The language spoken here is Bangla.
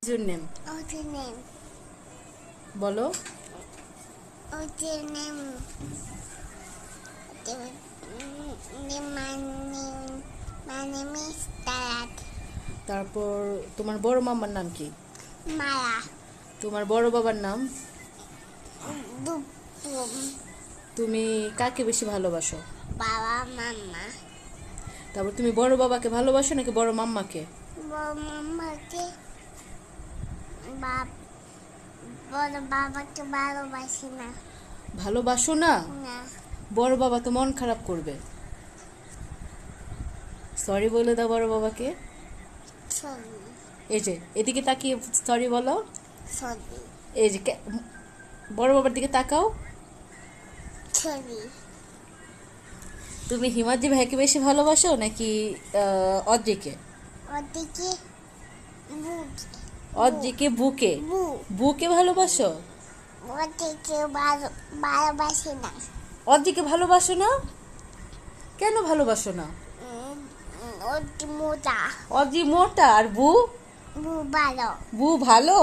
Your name? What's your name? বলো। What's your name? My name is Tarat. তারপর তোমার বড় মামার নাম কি? Maya. তোমার বড় বাবার নাম? Dupum. তুমি কাকে বেশি ভালোবাসো? Baba, Mama. তারপর তুমি বড় বাবাকে ভালোবাসো নাকি বড় মাম্মাকে? Mama ke bab বড় বাবাকে ভালোবাসি না। ভালোবাসো না? না। বড় বাবা তো মন খারাপ করবে। সরি বলে দাও বড় বাবাকে। সরি। এই যে এদিকে তাকিয়ে সরি বলো। সরি। এই যে বড় বাবার দিকে তাকাও। সরি। তুমি হিমাদ্রি ভাইকে বেশি ভালোবাসো নাকি অদ্রিকে? ওদিকে অদ্রিকে বুকে বুকে ভালোবাসো? ওদিকে ভালোবাসি না। অদ্রিকে ভালোবাসো না? কেন ভালোবাসো না? ওদি মোটা। অদ্রি মোটা আর বু ভালো। বু ভালো।